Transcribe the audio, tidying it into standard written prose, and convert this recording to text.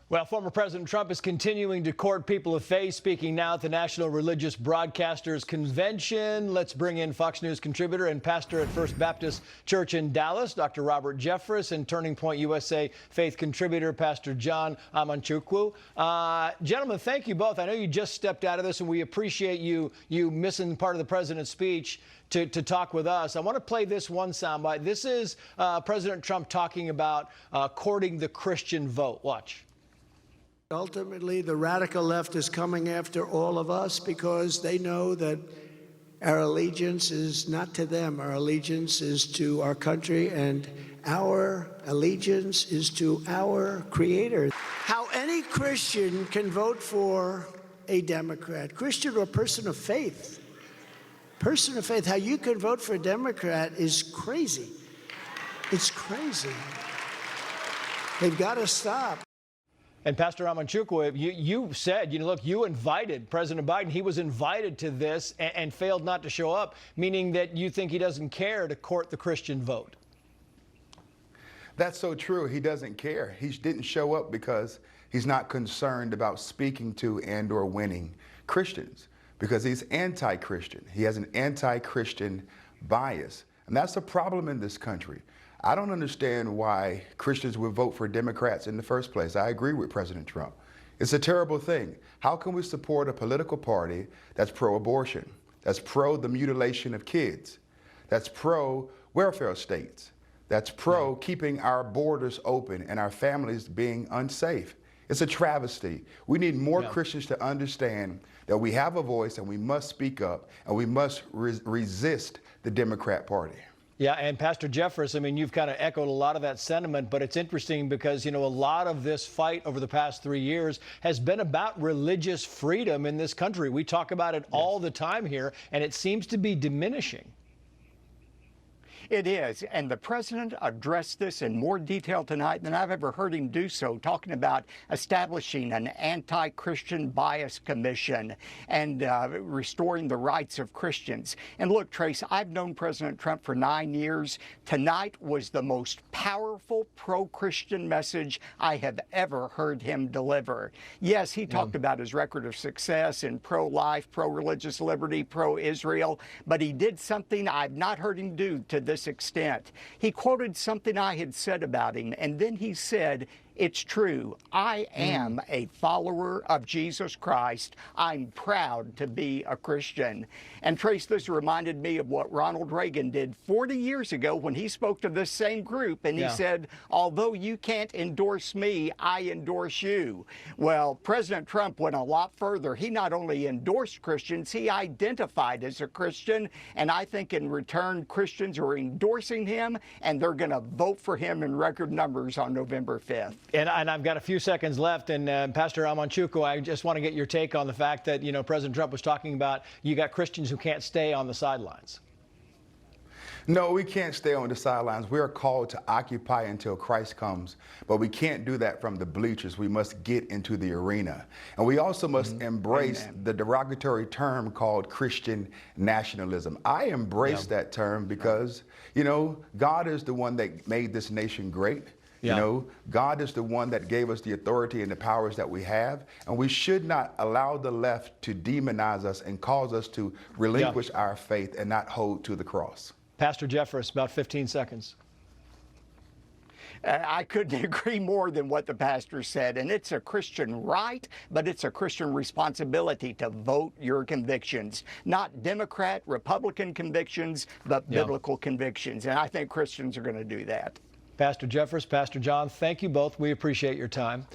Well, former President Trump is continuing to court people of faith, speaking now at the National Religious Broadcasters Convention. Let's bring in Fox News contributor and pastor at First Baptist Church in Dallas, Dr. Robert Jeffress, and Turning Point USA faith contributor, Pastor John Amanchukwu. Gentlemen, thank you both. I know you just stepped out of this, and we appreciate you missing part of the president's speech to talk with us. I want to play this one soundbite. This is President Trump talking about courting the Christian vote. Watch. Ultimately, the radical left is coming after all of us because they know that our allegiance is not to them. Our allegiance is to our country, and our allegiance is to our Creator. How any Christian can vote for a Democrat, Christian or person of faith, how you can vote for a Democrat is crazy. It's crazy. They've got to stop. And Pastor Amanchukwu, you said, look, you invited President Biden. He was invited to this and failed not to show up, meaning that you think he doesn't care to court the Christian vote. That's so true. He doesn't care. He didn't show up because he's not concerned about speaking to and or winning Christians, because he's anti-Christian. He has an anti-Christian bias. And that's a problem in this country. I don't understand why Christians would vote for Democrats in the first place. I agree with President Trump. It's a terrible thing. How can we support a political party that's pro-abortion, that's pro the mutilation of kids, that's pro-welfare states, that's pro keeping our borders open and our families being unsafe? It's a travesty. We need more Christians to understand that we have a voice and we must speak up and we must resist the Democrat Party. Yeah, and Pastor Jeffress, I mean, you've kind of echoed a lot of that sentiment, but it's interesting because, a lot of this fight over the past 3 years has been about religious freedom in this country. We talk about it all the time here, and it seems to be diminishing. It is, and the president addressed this in more detail tonight than I've ever heard him do so, talking about establishing an anti-Christian bias commission and restoring the rights of Christians. And look, Trace, I've known President Trump for 9 years. Tonight was the most powerful pro-Christian message I have ever heard him deliver. Yes, he talked about his record of success in pro-life, pro-religious liberty, pro-Israel, but he did something I've not heard him do to this extent. He quoted something I had said about him, and then he said, "It's true. I am a follower of Jesus Christ. I'm proud to be a Christian." And Trace, this reminded me of what Ronald Reagan did 40 years ago when he spoke to this same group, and he said, "Although you can't endorse me, I endorse you." Well, President Trump went a lot further. He not only endorsed Christians, he identified as a Christian, and I think in return, Christians are endorsing him, and they're going to vote for him in record numbers on November 5th. And I've got a few seconds left, and Pastor Amanchukwu, I just want to get your take on the fact that, President Trump was talking about you got Christians who can't stay on the sidelines. No, we can't stay on the sidelines. We are called to occupy until Christ comes, but we can't do that from the bleachers. We must get into the arena. And we also must embrace the derogatory term called Christian nationalism. I embrace that term because, God is the one that made this nation great. God is the one that gave us the authority and the powers that we have, and we should not allow the left to demonize us and cause us to relinquish our faith and not hold to the cross. Pastor Jeffress, about 15 seconds. I couldn't agree more than what the pastor said, and it's a Christian right, but it's a Christian responsibility to vote your convictions, not Democrat, Republican convictions, but biblical convictions, and I think Christians are going to do that. Pastor Jeffress, Pastor John, thank you both. We appreciate your time.